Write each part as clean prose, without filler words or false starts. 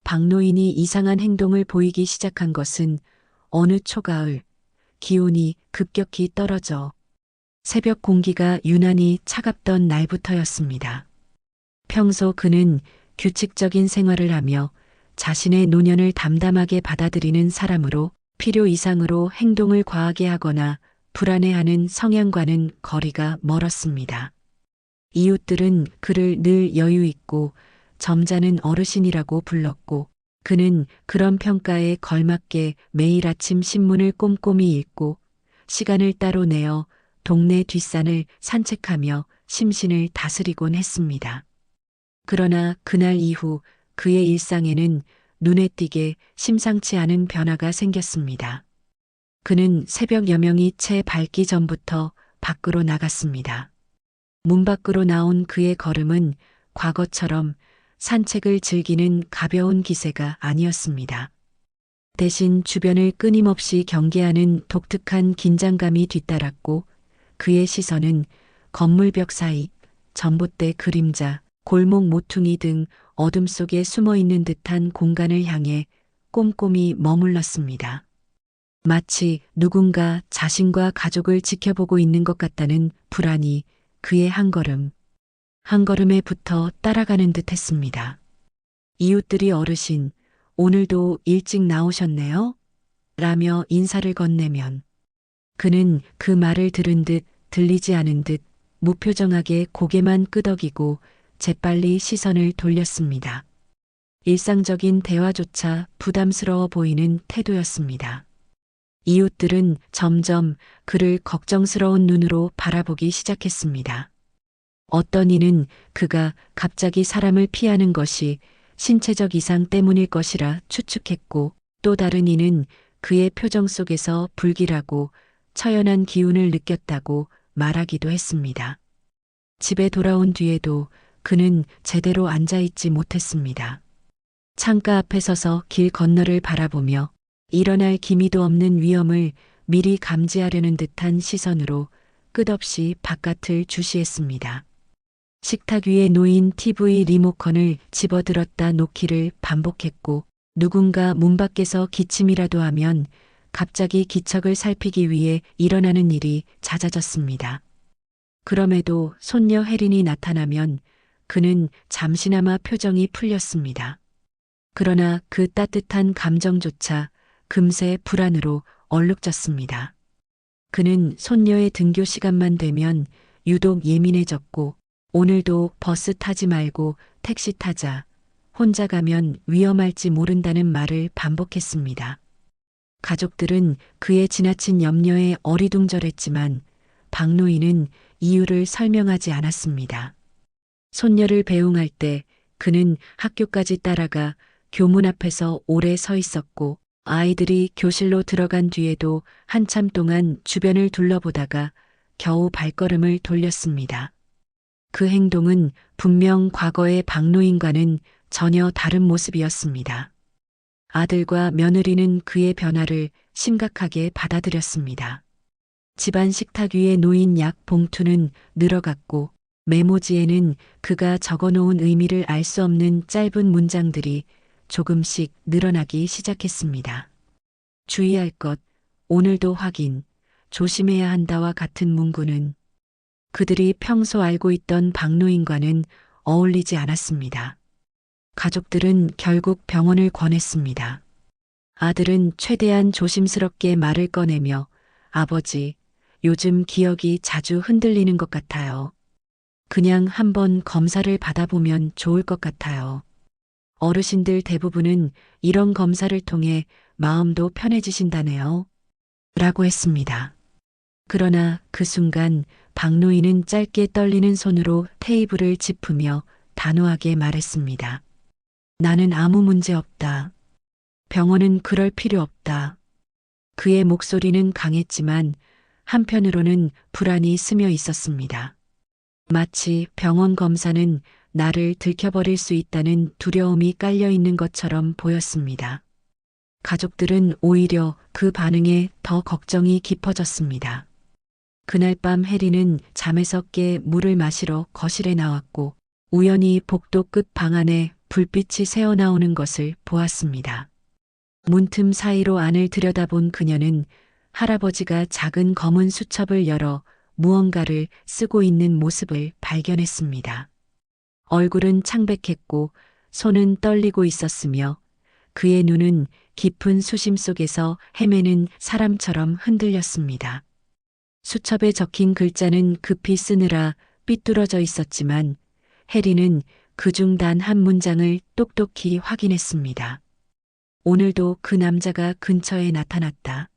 박노인이 이상한 행동을 보이기 시작한 것은 어느 초가을 기온이 급격히 떨어져 새벽 공기가 유난히 차갑던 날부터였습니다. 평소 그는 규칙적인 생활을 하며 자신의 노년을 담담하게 받아들이는 사람으로 필요 이상으로 행동을 과하게 하거나 불안해하는 성향과는 거리가 멀었습니다. 이웃들은 그를 늘 여유 있고 점잖은 어르신이라고 불렀고 그는 그런 평가에 걸맞게 매일 아침 신문을 꼼꼼히 읽고 시간을 따로 내어 동네 뒷산을 산책하며 심신을 다스리곤 했습니다. 그러나 그날 이후 그의 일상에는 눈에 띄게 심상치 않은 변화가 생겼습니다. 그는 새벽 여명이 채 밝기 전부터 밖으로 나갔습니다. 문 밖으로 나온 그의 걸음은 과거처럼 산책을 즐기는 가벼운 기세가 아니었습니다. 대신 주변을 끊임없이 경계하는 독특한 긴장감이 뒤따랐고 그의 시선은 건물벽 사이, 전봇대 그림자, 골목 모퉁이 등 어둠 속에 숨어 있는 듯한 공간을 향해 꼼꼼히 머물렀습니다. 마치 누군가 자신과 가족을 지켜보고 있는 것 같다는 불안이 그의 한 걸음에 붙어 따라가는 듯 했습니다. 이웃들이 어르신, 오늘도 일찍 나오셨네요? 라며 인사를 건네면 그는 그 말을 들은 듯 들리지 않은 듯 무표정하게 고개만 끄덕이고 재빨리 시선을 돌렸습니다. 일상적인 대화조차 부담스러워 보이는 태도였습니다. 이웃들은 점점 그를 걱정스러운 눈으로 바라보기 시작했습니다. 어떤 이는 그가 갑자기 사람을 피하는 것이 신체적 이상 때문일 것이라 추측했고 또 다른 이는 그의 표정 속에서 불길하고 처연한 기운을 느꼈다고 말하기도 했습니다. 집에 돌아온 뒤에도 그는 제대로 앉아있지 못했습니다. 창가 앞에 서서 길 건너를 바라보며 일어날 기미도 없는 위험을 미리 감지하려는 듯한 시선으로 끝없이 바깥을 주시했습니다. 식탁 위에 놓인 TV 리모컨을 집어들었다 놓기를 반복했고 누군가 문 밖에서 기침이라도 하면 갑자기 기척을 살피기 위해 일어나는 일이 잦아졌습니다. 그럼에도 손녀 혜린이 나타나면 그는 잠시나마 표정이 풀렸습니다. 그러나 그 따뜻한 감정조차 금세 불안으로 얼룩졌습니다. 그는 손녀의 등교 시간만 되면 유독 예민해졌고 오늘도 버스 타지 말고 택시 타자, 혼자 가면 위험할지 모른다는 말을 반복했습니다. 가족들은 그의 지나친 염려에 어리둥절했지만 박노인은 이유를 설명하지 않았습니다. 손녀를 배웅할 때 그는 학교까지 따라가 교문 앞에서 오래 서 있었고 아이들이 교실로 들어간 뒤에도 한참 동안 주변을 둘러보다가 겨우 발걸음을 돌렸습니다. 그 행동은 분명 과거의 박노인과는 전혀 다른 모습이었습니다. 아들과 며느리는 그의 변화를 심각하게 받아들였습니다. 집안 식탁 위에 놓인 약 봉투는 늘어갔고 메모지에는 그가 적어놓은 의미를 알 수 없는 짧은 문장들이 조금씩 늘어나기 시작했습니다. 주의할 것, 오늘도 확인, 조심해야 한다와 같은 문구는 그들이 평소 알고 있던 박노인과는 어울리지 않았습니다. 가족들은 결국 병원을 권했습니다. 아들은 최대한 조심스럽게 말을 꺼내며 아버지, 요즘 기억이 자주 흔들리는 것 같아요. 그냥 한번 검사를 받아보면 좋을 것 같아요. 어르신들 대부분은 이런 검사를 통해 마음도 편해지신다네요. 라고 했습니다. 그러나 그 순간 박노인은 짧게 떨리는 손으로 테이블을 짚으며 단호하게 말했습니다. 나는 아무 문제 없다. 병원은 그럴 필요 없다. 그의 목소리는 강했지만 한편으로는 불안이 스며 있었습니다. 마치 병원 검사는 나를 들켜버릴 수 있다는 두려움이 깔려 있는 것처럼 보였습니다. 가족들은 오히려 그 반응에 더 걱정이 깊어졌습니다. 그날 밤 혜리는 잠에서 깨 물을 마시러 거실에 나왔고 우연히 복도 끝 방 안에 불빛이 새어나오는 것을 보았습니다. 문틈 사이로 안을 들여다본 그녀는 할아버지가 작은 검은 수첩을 열어 무언가를 쓰고 있는 모습을 발견했습니다. 얼굴은 창백했고 손은 떨리고 있었으며 그의 눈은 깊은 수심 속에서 헤매는 사람처럼 흔들렸습니다. 수첩에 적힌 글자는 급히 쓰느라 삐뚤어져 있었지만 해리는 그중 단 한 문장을 똑똑히 확인했습니다. 오늘도 그 남자가 근처에 나타났다.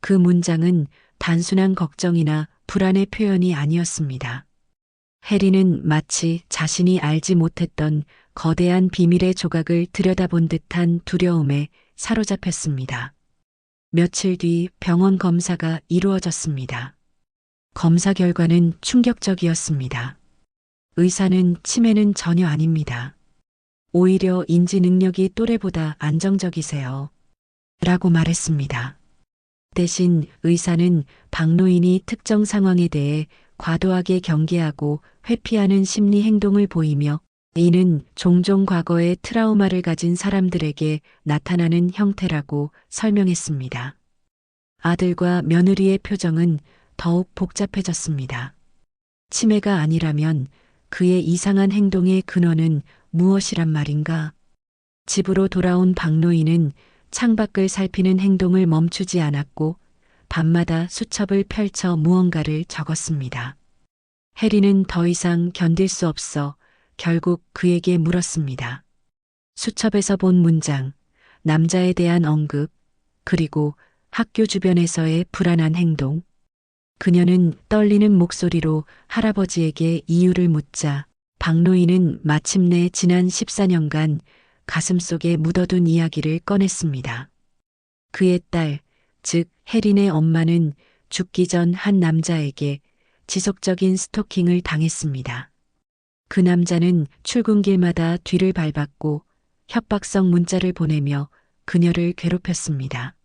그 문장은 단순한 걱정이나 불안의 표현이 아니었습니다. 해리는 마치 자신이 알지 못했던 거대한 비밀의 조각을 들여다본 듯한 두려움에 사로잡혔습니다. 며칠 뒤 병원 검사가 이루어졌습니다. 검사 결과는 충격적이었습니다. 의사는 치매는 전혀 아닙니다. 오히려 인지 능력이 또래보다 안정적이세요. 라고 말했습니다. 대신 의사는 박노인이 특정 상황에 대해 과도하게 경계하고 회피하는 심리 행동을 보이며 이는 종종 과거의 트라우마를 가진 사람들에게 나타나는 형태라고 설명했습니다. 아들과 며느리의 표정은 더욱 복잡해졌습니다. 치매가 아니라면 그의 이상한 행동의 근원은 무엇이란 말인가? 집으로 돌아온 박노인은 창밖을 살피는 행동을 멈추지 않았고 밤마다 수첩을 펼쳐 무언가를 적었습니다. 해리는 더 이상 견딜 수 없어 결국 그에게 물었습니다. 수첩에서 본 문장, 남자에 대한 언급, 그리고 학교 주변에서의 불안한 행동. 그녀는 떨리는 목소리로 할아버지에게 이유를 묻자 박노인은 마침내 지난 14년간 가슴속에 묻어둔 이야기를 꺼냈습니다. 그의 딸, 즉 혜린의 엄마는 죽기 전 한 남자에게 지속적인 스토킹을 당했습니다. 그 남자는 출근길마다 뒤를 밟았고 협박성 문자를 보내며 그녀를 괴롭혔습니다.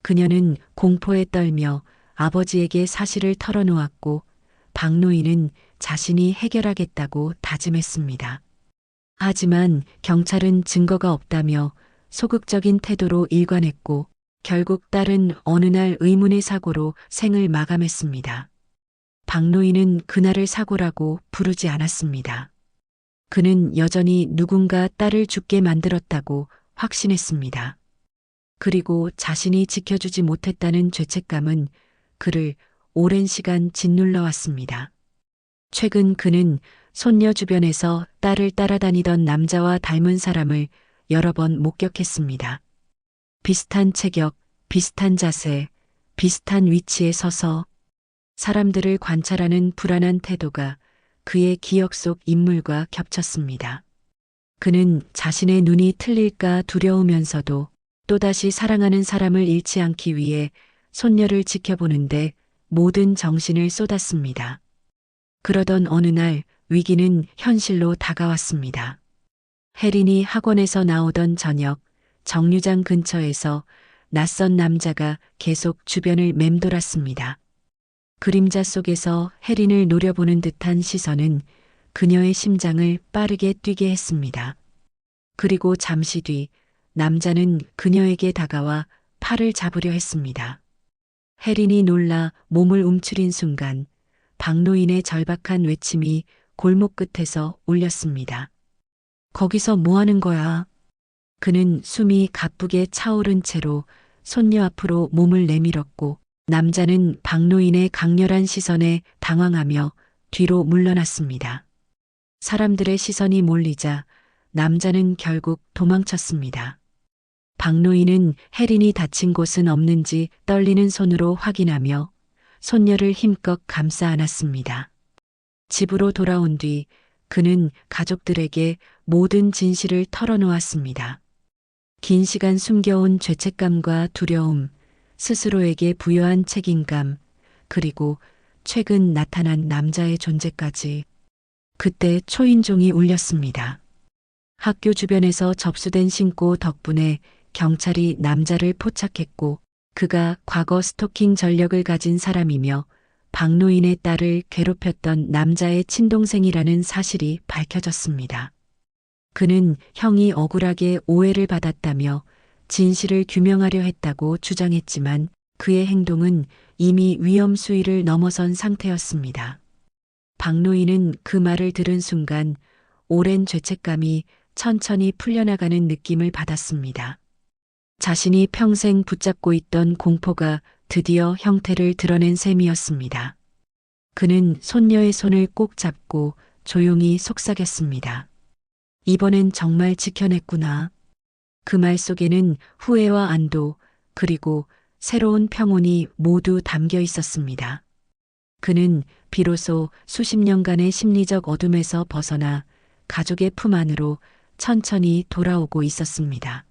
그녀는 공포에 떨며 아버지에게 사실을 털어놓았고 박노인은 자신이 해결하겠다고 다짐했습니다. 하지만 경찰은 증거가 없다며 소극적인 태도로 일관했고 결국 딸은 어느 날 의문의 사고로 생을 마감했습니다. 박노인은 그날을 사고라고 부르지 않았습니다. 그는 여전히 누군가 딸을 죽게 만들었다고 확신했습니다. 그리고 자신이 지켜주지 못했다는 죄책감은 그를 오랜 시간 짓눌러 왔습니다. 최근 그는 손녀 주변에서 딸을 따라다니던 남자와 닮은 사람을 여러 번 목격했습니다. 비슷한 체격, 비슷한 자세, 비슷한 위치에 서서 사람들을 관찰하는 불안한 태도가 그의 기억 속 인물과 겹쳤습니다. 그는 자신의 눈이 틀릴까 두려우면서도 또다시 사랑하는 사람을 잃지 않기 위해 손녀를 지켜보는데 모든 정신을 쏟았습니다. 그러던 어느 날 위기는 현실로 다가왔습니다. 혜린이 학원에서 나오던 저녁, 정류장 근처에서 낯선 남자가 계속 주변을 맴돌았습니다. 그림자 속에서 혜린을 노려보는 듯한 시선은 그녀의 심장을 빠르게 뛰게 했습니다. 그리고 잠시 뒤 남자는 그녀에게 다가와 팔을 잡으려 했습니다. 혜린이 놀라 몸을 움츠린 순간 박노인의 절박한 외침이 골목 끝에서 울렸습니다. 거기서 뭐 하는 거야? 그는 숨이 가쁘게 차오른 채로 손녀 앞으로 몸을 내밀었고 남자는 박노인의 강렬한 시선에 당황하며 뒤로 물러났습니다. 사람들의 시선이 몰리자 남자는 결국 도망쳤습니다. 박노인은 혜린이 다친 곳은 없는지 떨리는 손으로 확인하며 손녀를 힘껏 감싸 안았습니다. 집으로 돌아온 뒤 그는 가족들에게 모든 진실을 털어놓았습니다. 긴 시간 숨겨온 죄책감과 두려움, 스스로에게 부여한 책임감, 그리고 최근 나타난 남자의 존재까지. 그때 초인종이 울렸습니다. 학교 주변에서 접수된 신고 덕분에 경찰이 남자를 포착했고 그가 과거 스토킹 전력을 가진 사람이며 박노인의 딸을 괴롭혔던 남자의 친동생이라는 사실이 밝혀졌습니다. 그는 형이 억울하게 오해를 받았다며 진실을 규명하려 했다고 주장했지만 그의 행동은 이미 위험 수위를 넘어선 상태였습니다. 박노인은 그 말을 들은 순간 오랜 죄책감이 천천히 풀려나가는 느낌을 받았습니다. 자신이 평생 붙잡고 있던 공포가 드디어 형태를 드러낸 셈이었습니다. 그는 손녀의 손을 꼭 잡고 조용히 속삭였습니다. 이번엔 정말 지켜냈구나. 그 말 속에는 후회와 안도, 그리고 새로운 평온이 모두 담겨 있었습니다. 그는 비로소 수십 년간의 심리적 어둠에서 벗어나 가족의 품 안으로 천천히 돌아오고 있었습니다.